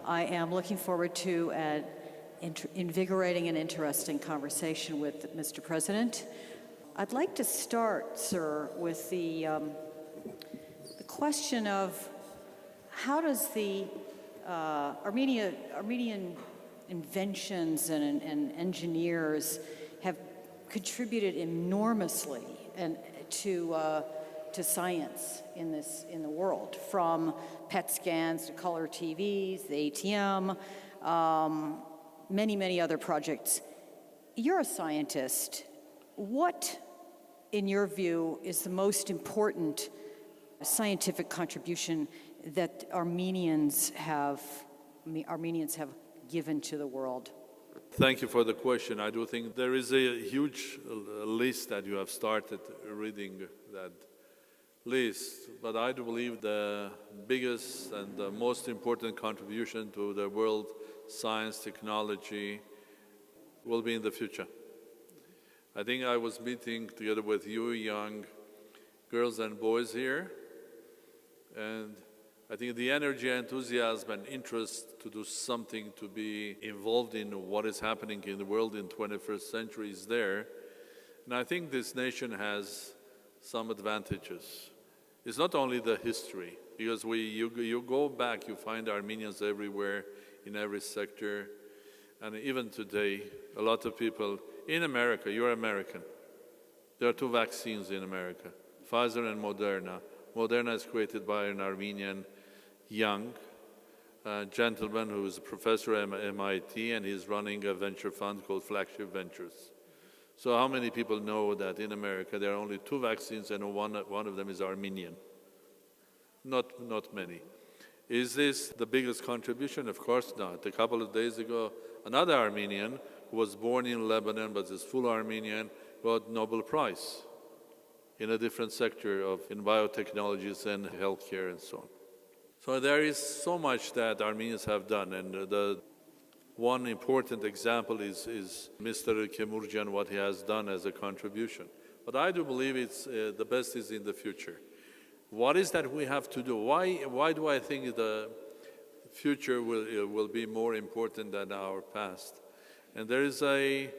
I am looking forward to an invigorating and interesting conversation with Mr. President. I'd like to start, sir, with the question of how does the Armenian inventions and engineers have contributed enormously to science in the world, from PET scans to color TVs, the ATM, many other projects. You're a scientist. What, in your view, is the most important scientific contribution that Armenians have given to the world? Thank you for the question. I do think there is a huge list that you have started reading that list, but I do believe the biggest and the most important contribution to the world science technology will be in the future. I think I was meeting together with you young girls and boys here, and I think the energy, enthusiasm, and interest to do something, to be involved in what is happening in the world in the 21st century is there. And I think this nation has some advantages. It's not only the history, because you go back, you find Armenians everywhere, in every sector. And even today, a lot of people in America, you're American. There are two vaccines in America, Pfizer and Moderna. Moderna is created by an Armenian young gentleman who is a professor at MIT, and he's running a venture fund called Flagship Ventures. So how many people know that in America there are only two vaccines and one of them is Armenian? Not many. Is this the biggest contribution? Of course not. A couple of days ago, another Armenian who was born in Lebanon but is full Armenian got Nobel Prize in a different sector in biotechnologies and healthcare and so on. So there is so much that Armenians have done, and the one important example is Mr. Kemurjan, what he has done as a contribution. But I do believe it's the best is in the future. What is that we have to do? Why do I think the future will be more important than our past? And there is a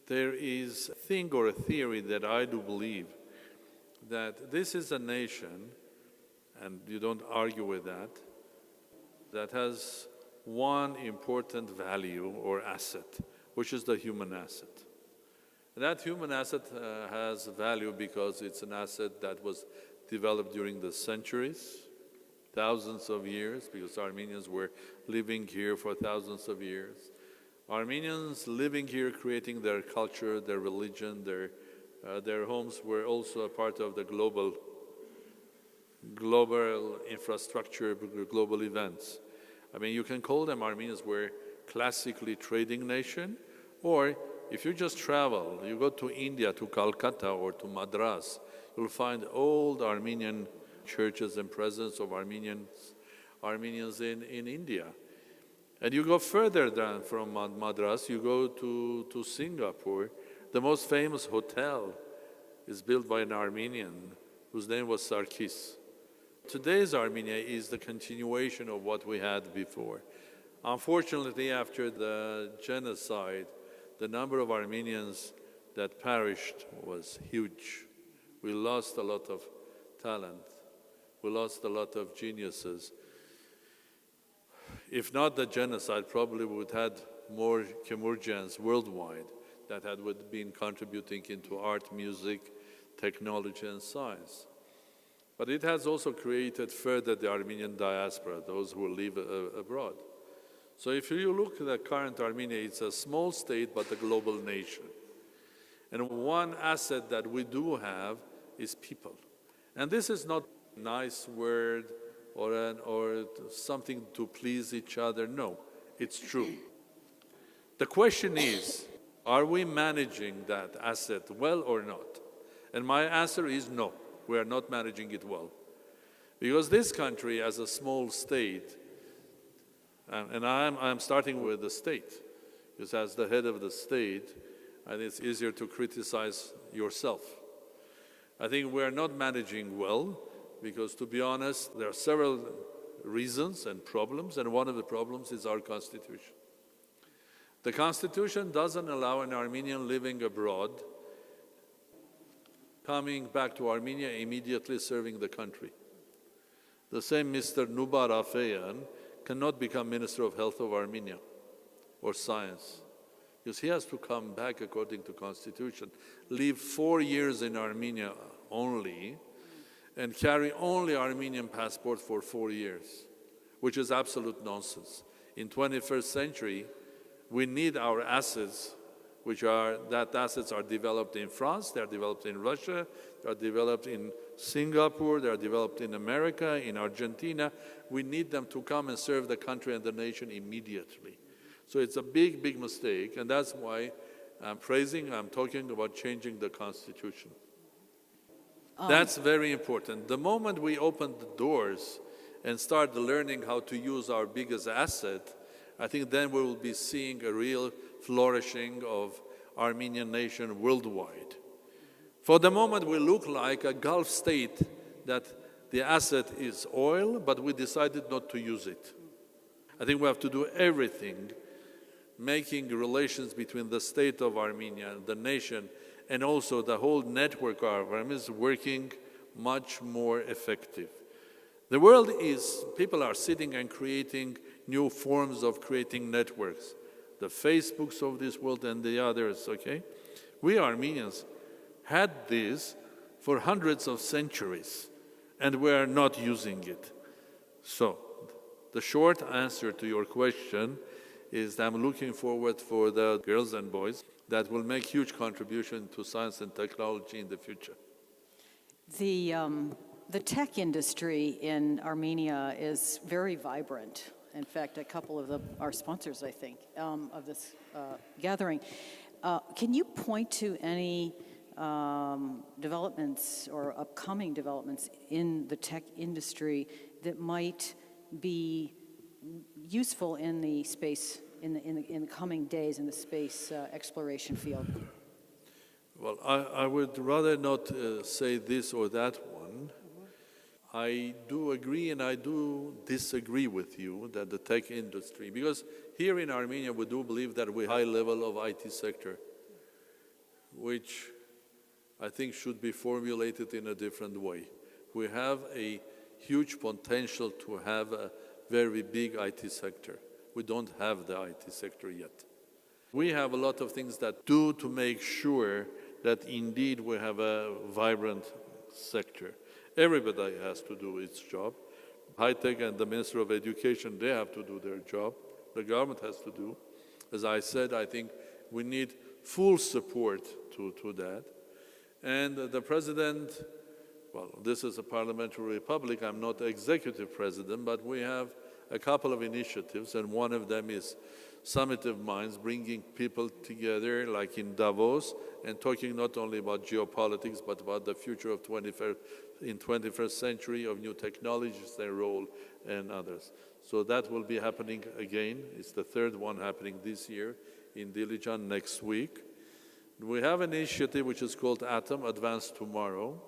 thing or a theory that I do believe, that this is a nation, and you don't argue with that has one important value or asset, which is the human asset. That human asset has value because it's an asset that was developed during the centuries, thousands of years, because Armenians were living here for thousands of years. Armenians living here, creating their culture, their religion, their homes were also a part of the global infrastructure, global events. I mean, you can call them Armenians were classically trading nation, or if you just travel, you go to India, to Calcutta or to Madras, you'll find old Armenian churches and presence of Armenians in India. And you go further down from Madras, you go to Singapore. The most famous hotel is built by an Armenian whose name was Sarkis. Today's Armenia is the continuation of what we had before. Unfortunately, after the genocide, the number of Armenians that perished was huge. We lost a lot of talent. We lost a lot of geniuses. If not the genocide, probably we would have had more Kemurjans worldwide that had been contributing into art, music, technology, and science. But it has also created further the Armenian diaspora, those who live abroad. So if you look at the current Armenia, it's a small state but a global nation. And one asset that we do have is people. And this is not a nice word or something to please each other. No, it's true. The question is, are we managing that asset well or not? And my answer is no, we are not managing it well. Because this country, as a small state, and I'm starting with the state, because as the head of the state, and it's easier to criticize yourself. I think we are not managing well, because to be honest, there are several reasons and problems, and one of the problems is our constitution. The constitution doesn't allow an Armenian living abroad coming back to Armenia immediately serving the country. The same Mr. Nubar Afeyan cannot become Minister of Health of Armenia or Science, because he has to come back according to Constitution, live 4 years in Armenia only, and carry only Armenian passport for 4 years, which is absolute nonsense. In 21st century, we need our assets, assets are developed in France, they are developed in Russia, they are developed in Singapore, they are developed in America, in Argentina. We need them to come and serve the country and the nation immediately. So it's a big, big mistake, and that's why I'm talking about changing the Constitution. That's very important. The moment we open the doors and start learning how to use our biggest asset, I think then we will be seeing a real flourishing of Armenian nation worldwide. For the moment, we look like a Gulf state that the asset is oil, but we decided not to use it. I think we have to do everything, making relations between the state of Armenia, the nation, and also the whole network of Armenians working much more effective. The world people are sitting and creating new forms of creating networks. The Facebooks of this world and the others, okay? We Armenians had this for hundreds of centuries, and we are not using it. So, the short answer to your question is that I'm looking forward for the girls and boys that will make huge contribution to science and technology in the future. The tech industry in Armenia is very vibrant. In fact, a couple of our sponsors, I think, of this gathering. Can you point to any developments or upcoming developments in the tech industry that might be useful in the space, in the coming days in the space exploration field? Well, I would rather not say this or that one. I do agree and I do disagree with you that the tech industry, because here in Armenia we do believe that we have a high level of IT sector, which I think should be formulated in a different way. We have a huge potential to have a very big IT sector. We don't have the IT sector yet. We have a lot of things that do to make sure that indeed we have a vibrant sector. Everybody has to do its job. High Tech and the Minister of Education, they have to do their job. The government has to do. As I said, I think we need full support to that. And the president, well, this is a parliamentary republic. I'm not executive president, but we have a couple of initiatives, and one of them is Summit of Minds, bringing people together like in Davos and talking not only about geopolitics, but about the future of 21st century of new technologies, their role, and others. So that will be happening again. It's the third one happening this year in Dilijan next week. We have an initiative which is called Atom, Advance Tomorrow,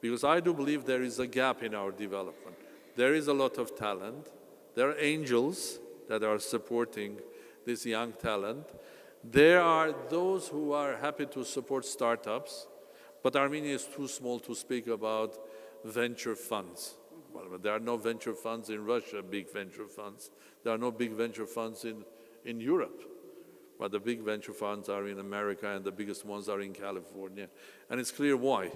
because I do believe there is a gap in our development. There is a lot of talent. There are angels that are supporting this young talent. There are those who are happy to support startups, but Armenia is too small to speak about venture funds. Well, there are no venture funds in Russia, big venture funds. There are no big venture funds in Europe. But the big venture funds are in America, and the biggest ones are in California. And it's clear why,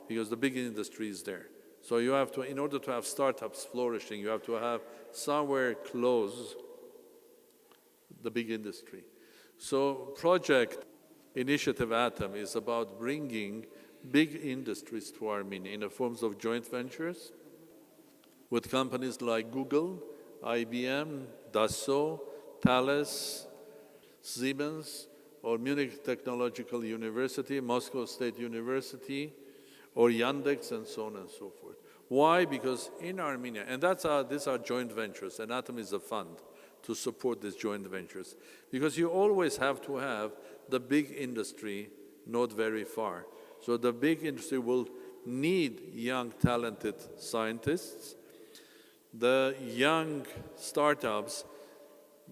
because the big industry is there. So you have to, in order to have startups flourishing, you have to have somewhere close the big industry. So project Initiative Atom is about bringing big industries to Armenia in the forms of joint ventures with companies like Google, IBM, Dassault, Thales, Siemens, or Munich Technological University, Moscow State University, or Yandex, and so on and so forth. Why? Because in Armenia, and these are joint ventures, and Atom is a fund to support these joint ventures, because you always have to have the big industry not very far. So the big industry will need young, talented scientists The young startups,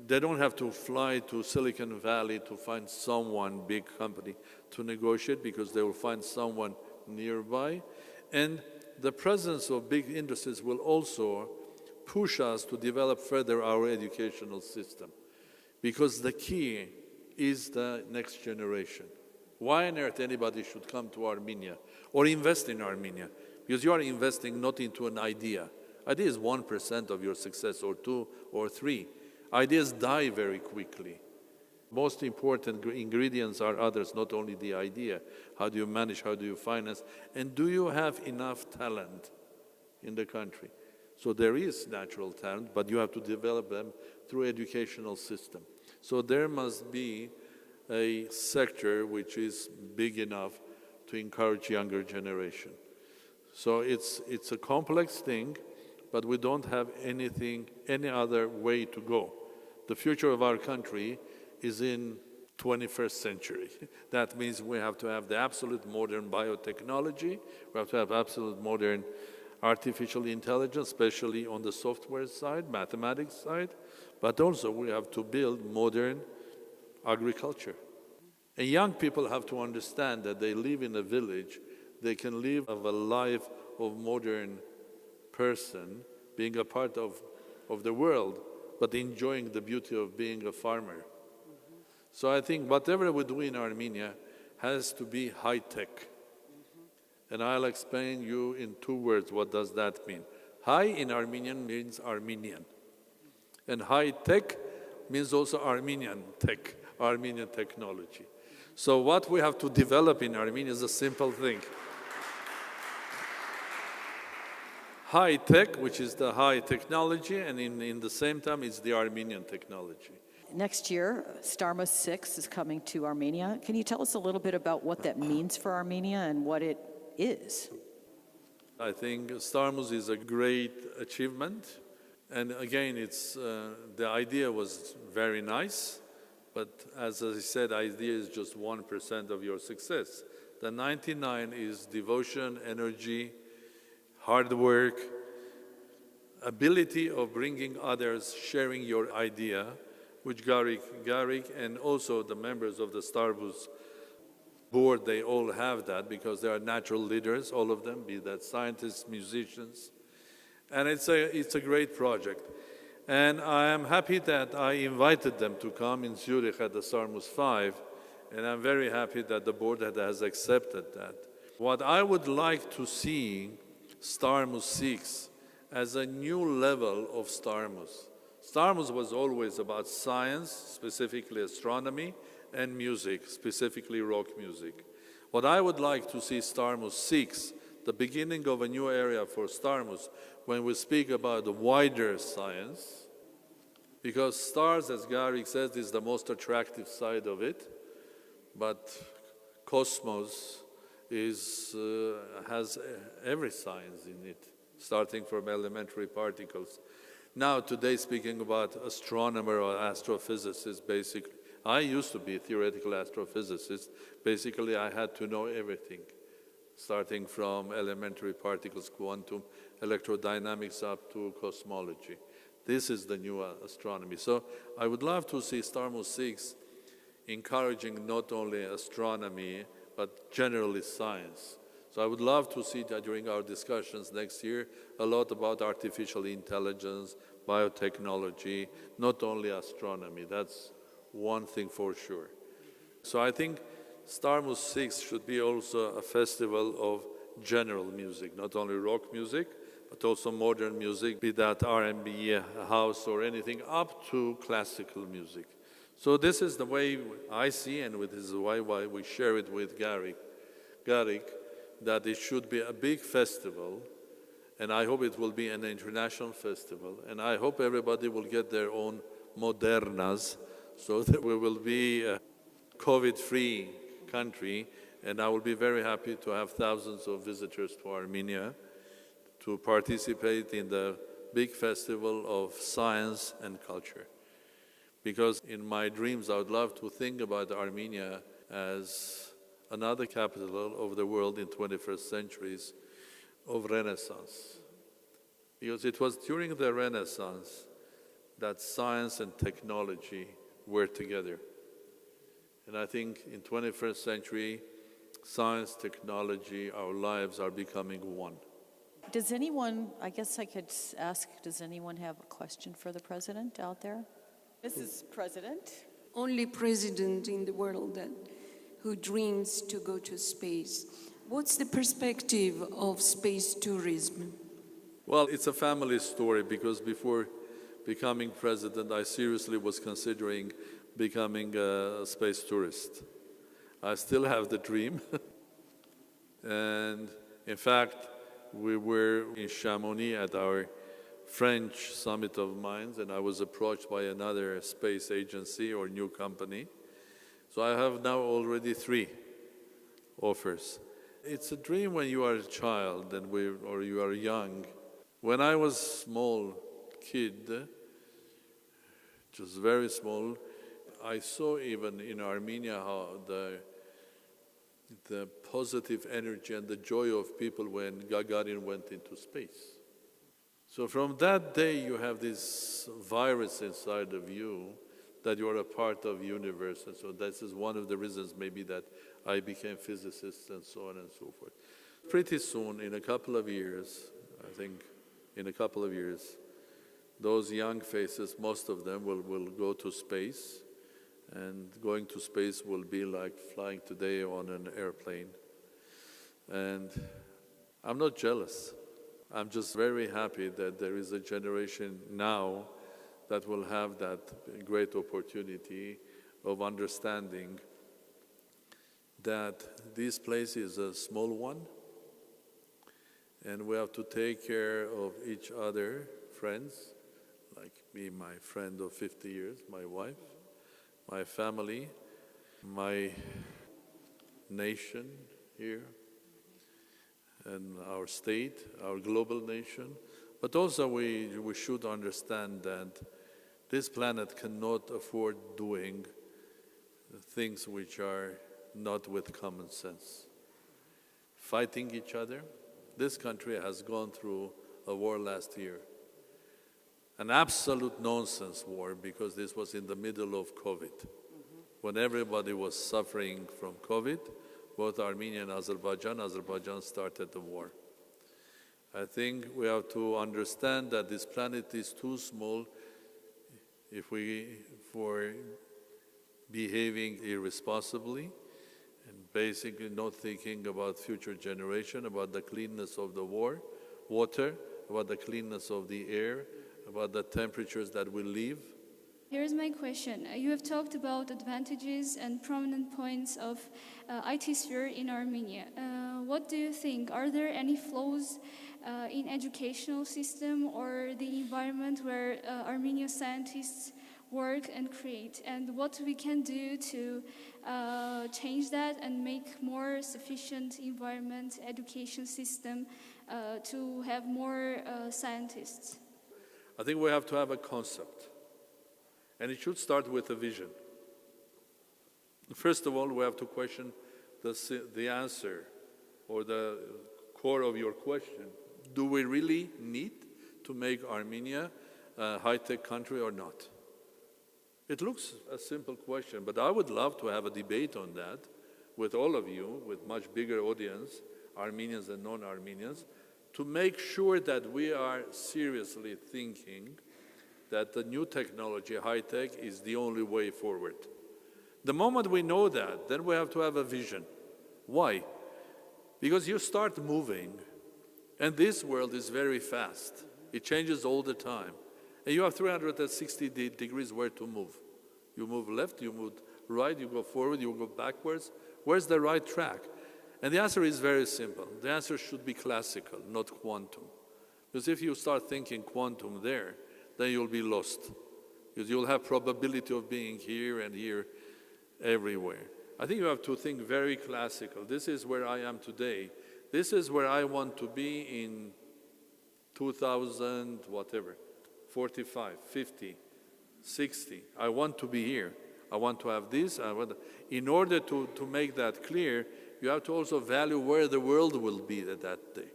they don't have to fly to Silicon Valley to find someone, big company, to negotiate because they will find someone nearby. And the presence of big industries will also push us to develop further our educational system. Because the key is the next generation. Why on earth anybody should come to Armenia or invest in Armenia? Because you are investing not into an idea. Idea is 1% of your success, or 2 or 3. Ideas die very quickly. Most important ingredients are others, not only the idea. How do you manage, how do you finance, and do you have enough talent in the country? So there is natural talent, but you have to develop them through educational system. So there must be a sector which is big enough to encourage younger generation. So it's a complex thing, but we don't have any other way to go. The future of our country is in 21st century. That means we have to have the absolute modern biotechnology, we have to have absolute modern artificial intelligence, especially on the software side, mathematics side, but also we have to build modern agriculture. And young people have to understand that they live in a village, they can live a life of modern person, being a part of the world, but enjoying the beauty of being a farmer. So I think whatever we do in Armenia has to be high-tech. And I'll explain you in 2 words what does that mean. High in Armenian means Armenian. And high-tech means also Armenian tech, Armenian technology. So what we have to develop in Armenia is a simple thing. High tech, which is the high technology, and in the same time, it's the Armenian technology. Next year, Starmus 6 is coming to Armenia. Can you tell us a little bit about what that means for Armenia and what it is? I think Starmus is a great achievement. And again, the idea was very nice, but as I said, idea is just 1% of your success. The 99 is devotion, energy, hard work, ability of bringing others, sharing your idea, which Garik and also the members of the Starmus board, they all have that because they are natural leaders, all of them, be that scientists, musicians. And it's a great project. And I am happy that I invited them to come in Zurich at the Starmus 5, and I'm very happy that the board has accepted that. What I would like to see Starmus 6 as a new level of Starmus. Starmus was always about science, specifically astronomy, and music, specifically rock music. What I would like to see Starmus 6, the beginning of a new area for Starmus, when we speak about the wider science, because stars, as Garik says, is the most attractive side of it, but cosmos has every science in it, starting from elementary particles. Now, today, speaking about astronomer or astrophysicist, basically, I used to be a theoretical astrophysicist. Basically, I had to know everything, starting from elementary particles, quantum, electrodynamics, up to cosmology. This is the new astronomy. So I would love to see Starmus 6 encouraging not only astronomy, but generally science. So I would love to see that during our discussions next year, a lot about artificial intelligence, biotechnology, not only astronomy. That's one thing for sure. So I think Starmus 6 should be also a festival of general music, not only rock music, but also modern music, be that R&B, house, or anything, up to classical music. So this is the way I see, and this is why we share it with Garik, that it should be a big festival, and I hope it will be an international festival, and I hope everybody will get their own modernas, so that we will be a COVID-free country, and I will be very happy to have thousands of visitors to Armenia to participate in the big festival of science and culture. Because in my dreams, I would love to think about Armenia as another capital of the world in 21st centuries of Renaissance. Because it was during the Renaissance that science and technology were together. And I think in 21st century, science, technology, our lives are becoming one. Does anyone, I guess I could ask, does anyone have a question for the president out there? Mrs. President? Only president in the world who dreams to go to space. What's the perspective of space tourism? Well, it's a family story because before becoming president, I seriously was considering becoming a space tourist. I still have the dream. And in fact, we were in Chamonix at our French Summit of Minds, and I was approached by another space agency or new company. So I have now already 3 offers. It's a dream when you are a child or you are young. When I was a small kid, just very small, I saw even in Armenia how the positive energy and the joy of people when Gagarin went into space. So from that day, you have this virus inside of you that you are a part of the universe. And so this is one of the reasons maybe that I became physicist and so on and so forth. Pretty soon, in a couple of years, I think in a couple of years, those young faces, most of them will go to space. And going to space will be like flying today on an airplane. And I'm not jealous. I'm just very happy that there is a generation now that will have that great opportunity of understanding that this place is a small one, and we have to take care of each other, friends, like me, my friend of 50 years, my wife, my family, my nation here, and our state, our global nation. But also we should understand that this planet cannot afford doing things which are not with common sense. Fighting each other. This country has gone through a war last year. An absolute nonsense war, because this was in the middle of COVID. When everybody was suffering from COVID, both Armenia and Azerbaijan started the war. I think we have to understand that this planet is too small for behaving irresponsibly and basically not thinking about future generation, about the cleanness of the water, about the cleanness of the air, about the temperatures that we live. Here's my question. You have talked about advantages and prominent points of IT sphere in Armenia. What do you think? Are there any flaws in educational system or the environment where Armenian scientists work and create? And what we can do to change that and make more sufficient environment, education system to have more scientists? I think we have to have a concept. And it should start with a vision. First of all, we have to question the answer or the core of your question. Do we really need to make Armenia a high-tech country or not? It looks a simple question, but I would love to have a debate on that with all of you, with much bigger audience, Armenians and non-Armenians, to make sure that we are seriously thinking that the new technology, high-tech, is the only way forward. The moment we know that, then we have to have a vision. Why? Because you start moving, and this world is very fast. It changes all the time. And you have 360 degrees where to move. You move left, you move right, you go forward, you go backwards. Where's the right track? And the answer is very simple. The answer should be classical, not quantum. Because if you start thinking quantum there, then you'll be lost. Because you'll have probability of being here and here everywhere. I think you have to think very classical. This is where I am today. This is where I want to be in 2000, whatever, 45, 50, 60. I want to be here. I want to have this. In order to make that clear, you have to also value where the world will be at that day.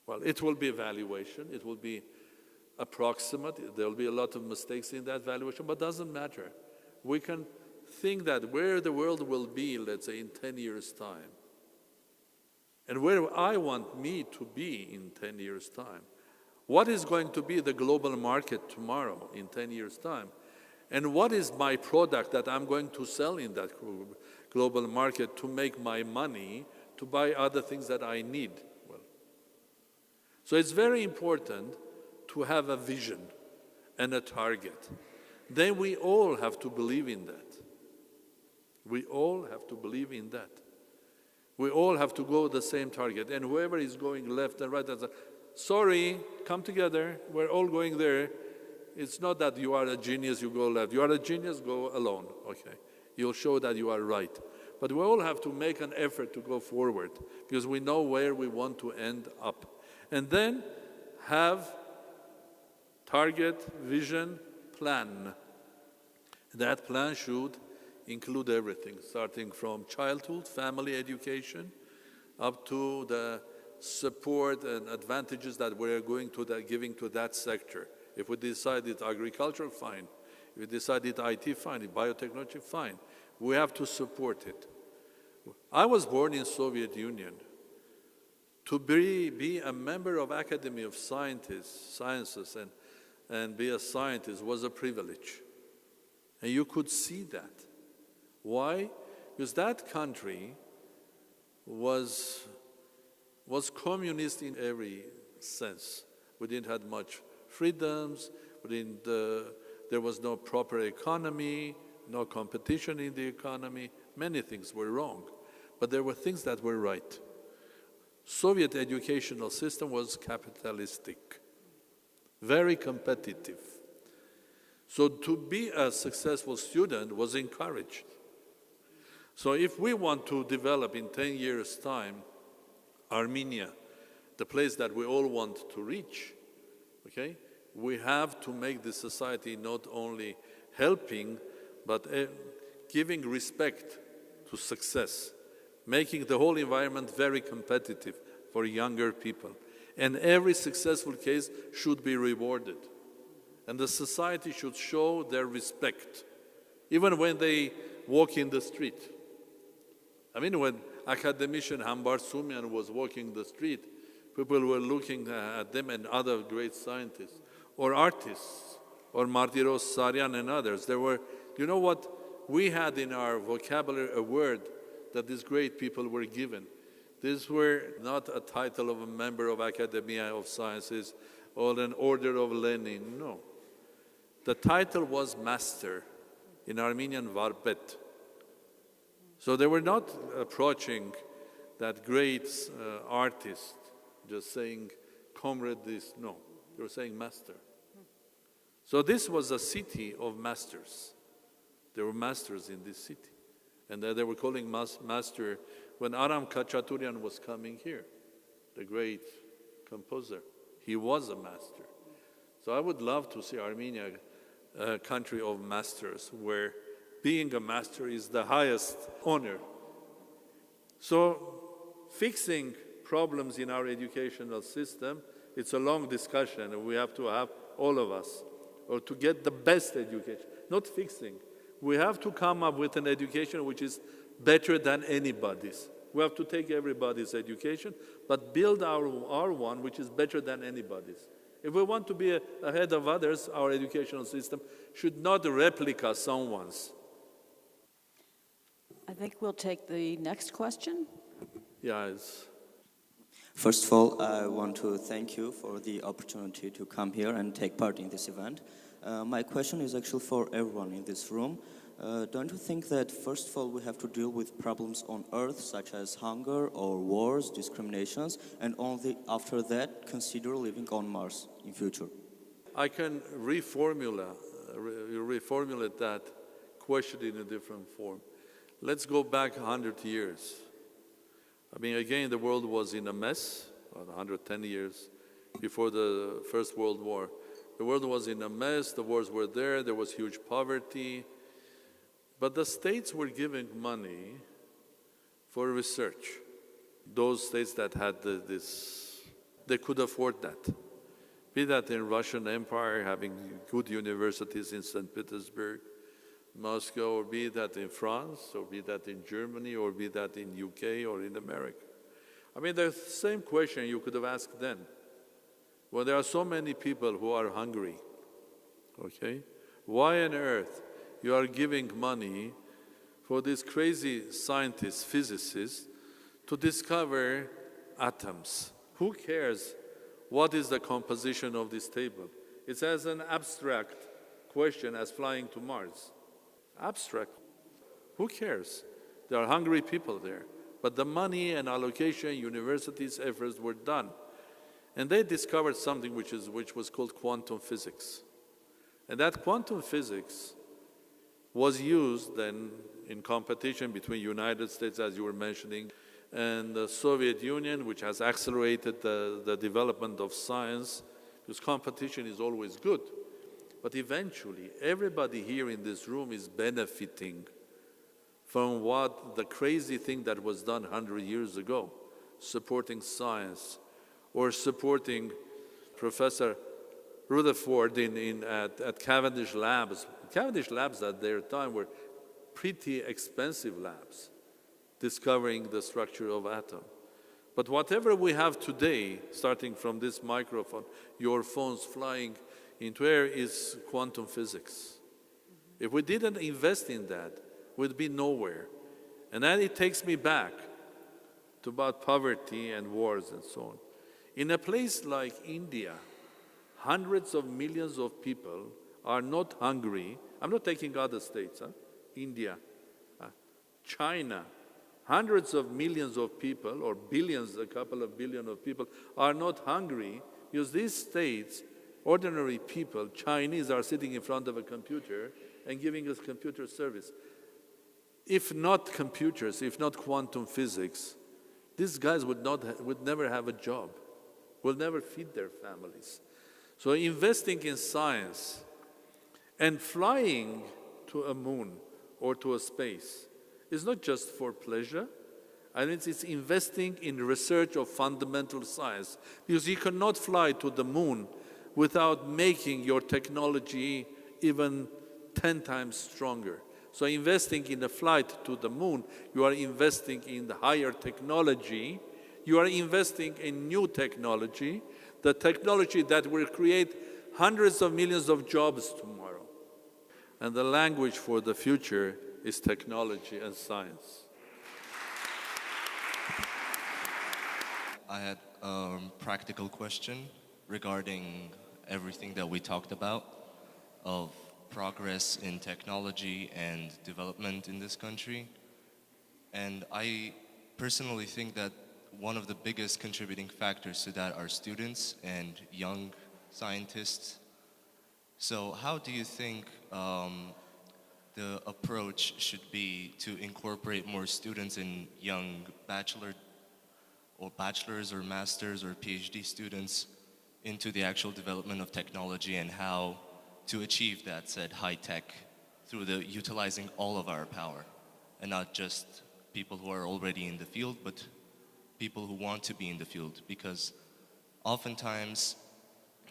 Well, it will be evaluation. It will be approximate. There will be a lot of mistakes in that valuation, but it doesn't matter. We can think that where the world will be, let's say, in 10 years' time, and where I want me to be in 10 years' time. What is going to be the global market tomorrow in 10 years' time? And what is my product that I'm going to sell in that global market to make my money, to buy other things that I need? Well, so it's very important to have a vision and a target. Then we all have to believe in that. We all have to believe in that. We all have to go the same target. And whoever is going left and right, sorry, come together, we're all going there. It's not that you are a genius, you go left. You are a genius, go alone, okay? You'll show that you are right. But we all have to make an effort to go forward because we know where we want to end up. And then have target, vision, plan. That plan should include everything, starting from childhood, family education, up to the support and advantages that we're giving to that sector. If we decide it's agriculture, fine. If we decide it's IT, fine. If biotechnology, fine. We have to support it. I was born in Soviet Union. To be a member of Academy of Sciences and be a scientist was a privilege. And you could see that. Why? Because that country was communist in every sense. We didn't have much freedoms, there was no proper economy, no competition in the economy. Many things were wrong, but there were things that were right. Soviet educational system was capitalistic, very competitive. So to be a successful student was encouraged. So if we want to develop in 10 years' time Armenia, the place that we all want to reach, okay, we have to make the society not only helping, but giving respect to success, making the whole environment very competitive for younger people. And every successful case should be rewarded. And the society should show their respect, even when they walk in the street. I mean, when academician Hambar Sumian was walking the street, people were looking at them and other great scientists, or artists, or Martiros Saryan and others. There were, you know what? We had in our vocabulary a word that these great people were given. These were not a title of a member of Academia of Sciences or an order of Lenin, no. The title was master, in Armenian varpet. So they were not approaching that great artist, just saying, comrade this, no. They were saying master. So this was a city of masters. There were masters in this city. And they were calling master when Aram Khachaturian was coming here, the great composer. He was a master. So I would love to see Armenia a country of masters, where being a master is the highest honor. So fixing problems in our educational system, it's a long discussion, and we have to have all of us, or to get the best education, not fixing. We have to come up with an education which is better than anybody's. We have to take everybody's education, but build our one which is better than anybody's. If we want to be ahead of others, our educational system should not replica someone's. I think we'll take the next question. Yes. First of all, I want to thank you for the opportunity to come here and take part in this event. My question is actually for everyone in this room. Don't you think that, first of all, we have to deal with problems on Earth, such as hunger or wars, discriminations, and only after that consider living on Mars in future? I can reformulate that question in a different form. Let's go back 100 years. I mean, again, the world was in a mess, 110 years before the First World War. The world was in a mess, the wars were there was huge poverty. But the states were giving money for research. Those states that had this they could afford that. Be that in Russian Empire, having good universities in St. Petersburg, Moscow, or be that in France, or be that in Germany, or be that in UK or in America. I mean, the same question you could have asked then. When there are so many people who are hungry, okay? Why on earth you are giving money for these crazy scientists, physicists, to discover atoms? Who cares what is the composition of this table? It's as an abstract question as flying to Mars. Abstract. Who cares? There are hungry people there. But the money and allocation, universities' efforts were done. And they discovered something which was called quantum physics. And that quantum physics was used then in competition between United States, as you were mentioning, and the Soviet Union, which has accelerated the development of science, because competition is always good. But eventually, everybody here in this room is benefiting from what the crazy thing that was done 100 years ago, supporting science, or supporting Professor Rutherford at Cavendish Labs. Cavendish Labs at their time were pretty expensive labs, discovering the structure of atom. But whatever we have today, starting from this microphone, your phones flying into air, is quantum physics. If we didn't invest in that, we'd be nowhere. And then it takes me back to about poverty and wars and so on. In a place like India, hundreds of millions of people are not hungry. I'm not taking other states, India, China, hundreds of millions of people, or billions, a couple of billion of people, are not hungry because these states, ordinary people, Chinese, are sitting in front of a computer and giving us computer service. If not computers, if not quantum physics, these guys would never have a job, will never feed their families. So investing in science and flying to a moon or to a space is not just for pleasure. I mean, it's investing in research of fundamental science, because you cannot fly to the moon without making your technology even 10 times stronger. So investing in a flight to the moon, you are investing in the higher technology. You are investing in new technology, the technology that will create hundreds of millions of jobs tomorrow. And the language for the future is technology and science. I had a practical question regarding everything that we talked about, of progress in technology and development in this country. And I personally think that one of the biggest contributing factors to that are students and young scientists. So how do you think the approach should be to incorporate more students and young bachelors or masters or PhD students into the actual development of technology, and how to achieve that said high tech through utilizing all of our power, and not just people who are already in the field, but people who want to be in the field? Because oftentimes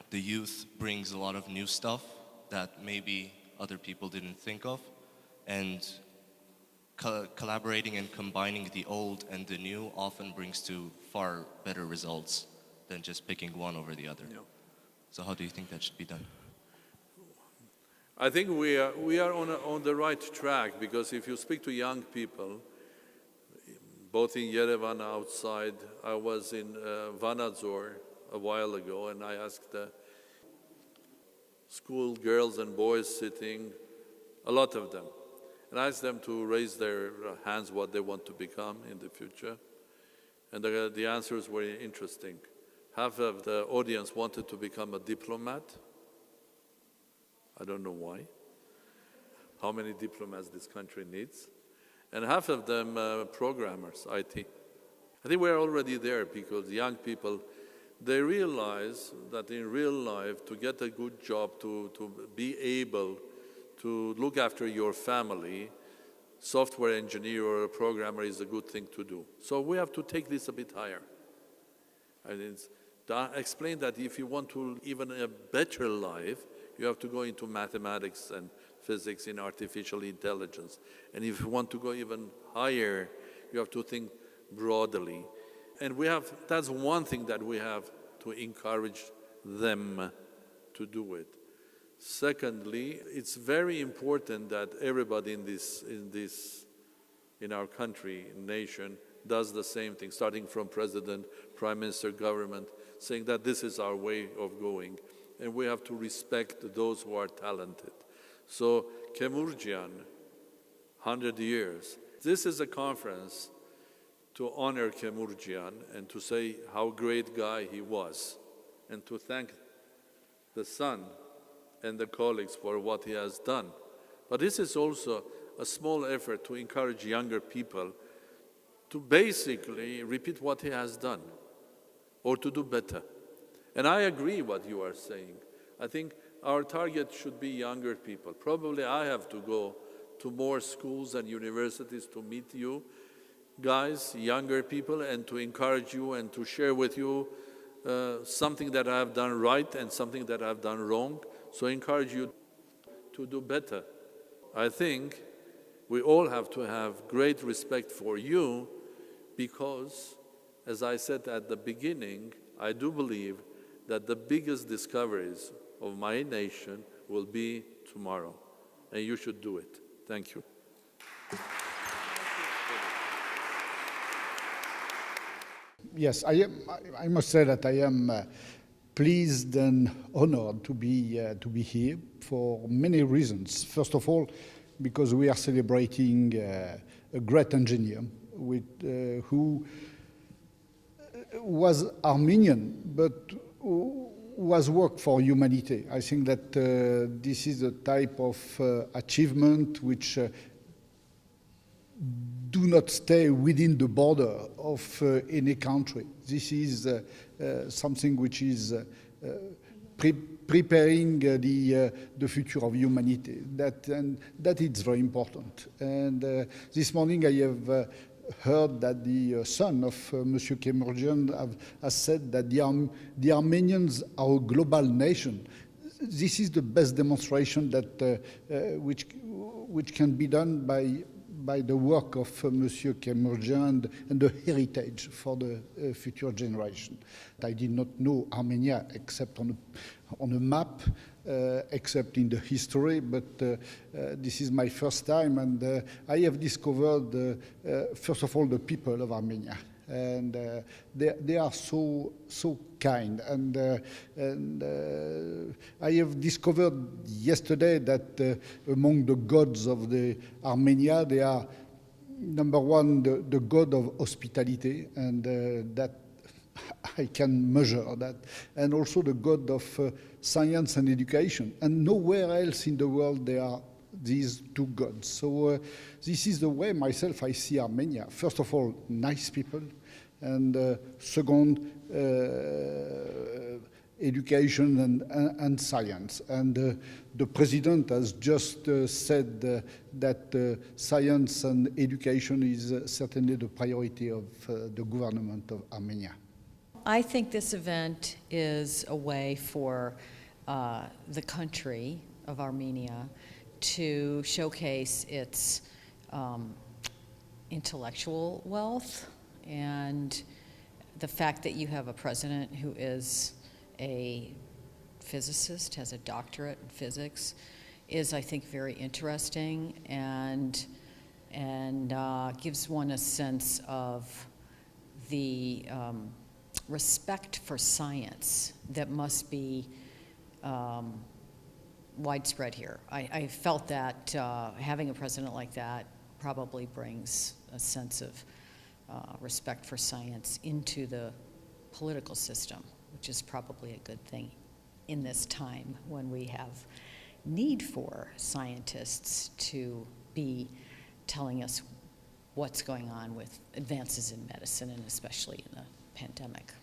the youth brings a lot of new stuff that maybe other people didn't think of, and collaborating and combining the old and the new often brings to far better results than just picking one over the other. Yeah. So how do you think that should be done? I think we are on the right track, because if you speak to young people, both in Yerevan outside, I was in Vanadzor a while ago, and I asked the school girls and boys sitting, a lot of them, and I asked them to raise their hands what they want to become in the future. And the answers were interesting. Half of the audience wanted to become a diplomat. I don't know why, how many diplomats this country needs. And half of them programmers, IT. I think we're already there, because young people, they realize that in real life, to get a good job, to be able to look after your family, software engineer or a programmer is a good thing to do. So we have to take this a bit higher. And explained that if you want to even a better life, you have to go into mathematics and physics in artificial intelligence. And if you want to go even higher, you have to think broadly. And that's one thing that we have to encourage them to do it. Secondly, it's very important that everybody in our country, nation, does the same thing, starting from president, prime minister, government, saying that this is our way of going. And we have to respect those who are talented. So, Kemurjian, 100 years. This is a conference to honor Kemurjian and to say how great guy he was, and to thank the son and the colleagues for what he has done. But this is also a small effort to encourage younger people to basically repeat what he has done or to do better. And I agree what you are saying. I think our target should be younger people. Probably I have to go to more schools and universities to meet you guys, younger people, and to encourage you and to share with you something that I have done right and something that I have done wrong. So I encourage you to do better. I think we all have to have great respect for you because, as I said at the beginning, I do believe that the biggest discoveries of my nation will be tomorrow, and you should do it. Thank you. Yes, I must say that I am pleased and honored to be here for many reasons. First of all, because we are celebrating a great engineer who was Armenian, but who has worked for humanity. I think that this is a type of achievement which do not stay within the border of any country. This is something which is preparing the future of humanity. That is very important. And this morning I have heard that the son of Monsieur Kemurjian has said that the Armenians are a global nation. This is the best demonstration that which can be done by the work of Monsieur Kemurjian and the heritage for the future generation. I did not know Armenia except on a map, except in the history, but this is my first time, and I have discovered, first of all, the people of Armenia. And they are so kind, and I have discovered yesterday that among the gods of the Armenia, they are number one the god of hospitality, and that I can measure that, and also the god of science and education, and nowhere else in the world there are these two gods. So this is the way myself I see Armenia. First of all, nice people, and second, education and science. And the president has just said that science and education is certainly the priority of the government of Armenia. I think this event is a way for the country of Armenia to showcase its intellectual wealth, and the fact that you have a president who is a physicist, has a doctorate in physics, is, I think, very interesting and gives one a sense of the respect for science that must be widespread here. I felt that having a president like that probably brings a sense of respect for science into the political system, which is probably a good thing in this time when we have need for scientists to be telling us what's going on with advances in medicine, and especially in the pandemic.